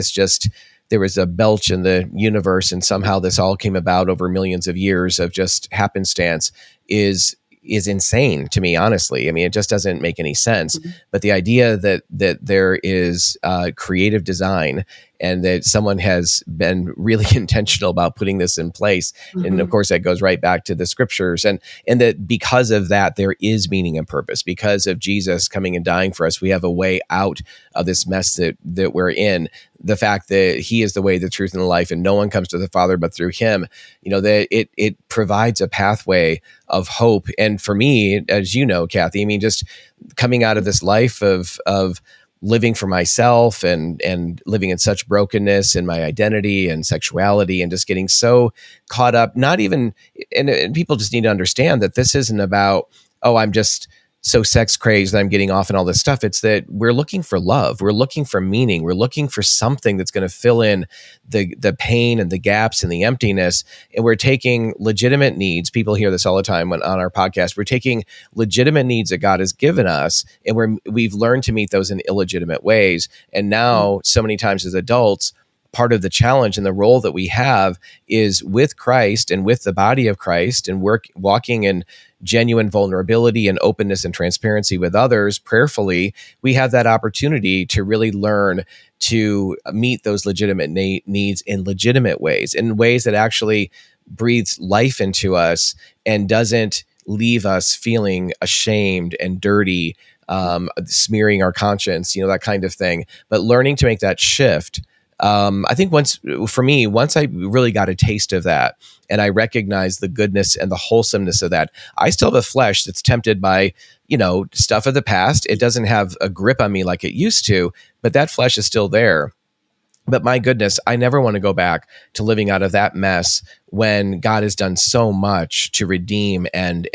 [SPEAKER 2] there was a belch in the universe and somehow this all came about over millions of years of just happenstance is insane to me, honestly. I mean, it just doesn't make any sense. But the idea that there is creative design, and that someone has been really intentional about putting this in place, and of
[SPEAKER 1] Mhm.
[SPEAKER 2] course that goes right back to the scriptures, and that because of that there is meaning and purpose. Because of Jesus coming and dying for us, we have a way out of this mess that we're in. The fact that he is the way, the truth, and the life, and no one comes to the Father but through him, that it provides a pathway of hope. And for me, as you know, Cathi, I mean, just coming out of this life of living for myself and living in such brokenness in my identity and sexuality, and just getting so caught up, not even, and people just need to understand that this isn't about, oh, I'm just so sex crazed that I'm getting off and all this stuff. It's that we're looking for love. We're looking for meaning. We're looking for something that's going to fill in the pain and the gaps and the emptiness. And we're taking legitimate needs. People hear this all the time on our podcast. We're taking legitimate needs that God has given us, and we've learned to meet those in illegitimate ways. And now, so many times as adults, part of the challenge and the role that we have is with Christ and with the body of Christ, and walking in genuine vulnerability and openness and transparency with others prayerfully. We have that opportunity to really learn to meet those legitimate needs in legitimate ways, in ways that actually breathes life into us and doesn't leave us feeling ashamed and dirty, smearing our conscience, that kind of thing. But learning to make that shift, I think once I really got a taste of that, and I recognized the goodness and the wholesomeness of that. I still have a flesh that's tempted by, stuff of the past. It doesn't have a grip on me like it used to, but that flesh is still there. But my goodness, I never want to go back to living out of that mess when God has done so much to redeem and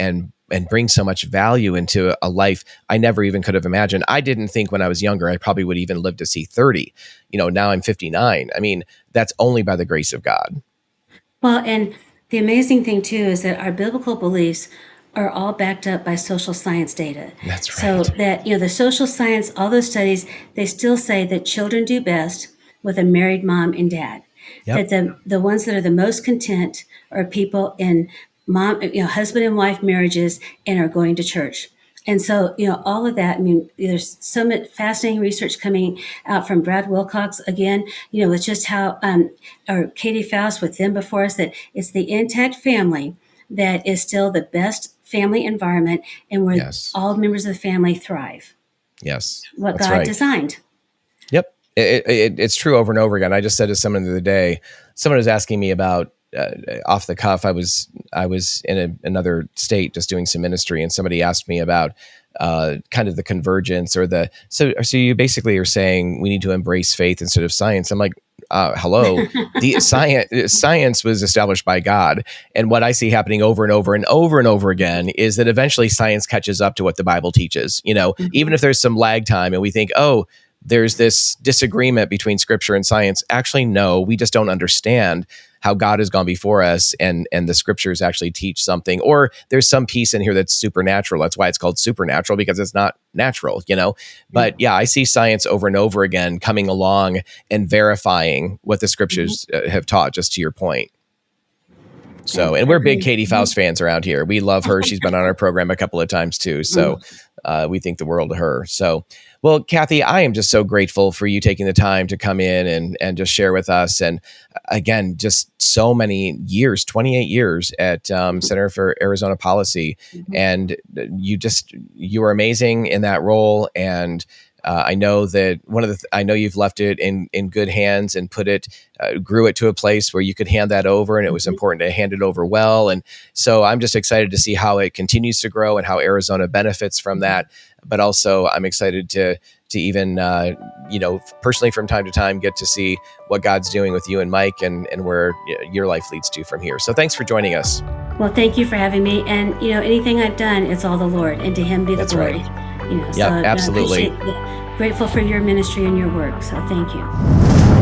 [SPEAKER 2] bring so much value into a life I never even could have imagined. I didn't think when I was younger I probably would even live to see 30. Now I'm 59. I mean, that's only by the grace of God.
[SPEAKER 1] Well, and the amazing thing too is that our biblical beliefs are all backed up by social science data.
[SPEAKER 2] That's
[SPEAKER 1] So
[SPEAKER 2] right.
[SPEAKER 1] that, the social science, all those studies, they still say that children do best with a married mom and dad.
[SPEAKER 2] Yep.
[SPEAKER 1] That the ones that are the most content are people in husband and wife marriages and are going to church. And so, all of that, I mean, there's so much fascinating research coming out from Brad Wilcox again, with just how, or Katie Faust with them before us, that it's the intact family that is still the best family environment and where
[SPEAKER 2] Yes.
[SPEAKER 1] all members of the family thrive.
[SPEAKER 2] Yes.
[SPEAKER 1] What
[SPEAKER 2] That's
[SPEAKER 1] God
[SPEAKER 2] right.
[SPEAKER 1] designed.
[SPEAKER 2] Yep. It's true over and over again. I just said to someone the other day, someone was asking me about, off the cuff. I was in another state just doing some ministry, and somebody asked me about kind of the convergence or so you basically are saying we need to embrace faith instead of science. I'm like, hello, the science was established by God. And what I see happening over and over and over and over again is that eventually science catches up to what the Bible teaches, even if there's some lag time and we think, oh, there's this disagreement between scripture and science. Actually, no, we just don't understand how God has gone before us, and the scriptures actually teach something, or there's some piece in here that's supernatural. That's why it's called supernatural, because it's not natural, But yeah, I see science over and over again coming along and verifying what the scriptures have taught, just to your point. So, and we're big Katie Faust fans around here. We love her. She's been on our program a couple of times too. So we think the world of her. So, well, Cathi, I am just so grateful for you taking the time to come in and just share with us. And again, just so many years, 28 years at Center for Arizona Policy. And you were amazing in that role. And I know that I know you've left it in good hands and grew it to a place where you could hand that over, and it was important to hand it over well. And so I'm just excited to see how it continues to grow and how Arizona benefits from that. But also I'm excited to even, personally from time to time get to see what God's doing with you and Mike and where your life leads to from here. So thanks for joining us.
[SPEAKER 1] Well, thank you for having me. And, anything I've done, it's all the Lord, and to him be the glory.
[SPEAKER 2] Right.
[SPEAKER 1] So
[SPEAKER 2] absolutely.
[SPEAKER 1] Grateful for your ministry and your work. So thank you.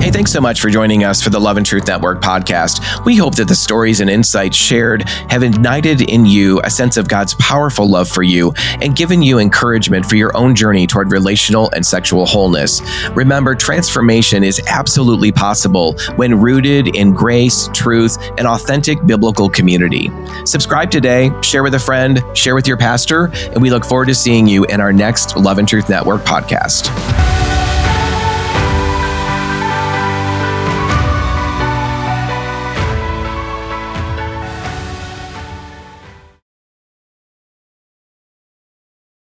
[SPEAKER 3] Hey, thanks so much for joining us for the Love and Truth Network podcast. We hope that the stories and insights shared have ignited in you a sense of God's powerful love for you and given you encouragement for your own journey toward relational and sexual wholeness. Remember, transformation is absolutely possible when rooted in grace, truth, and authentic biblical community. Subscribe today, share with a friend, share with your pastor, and we look forward to seeing you in our next Love and Truth Network podcast.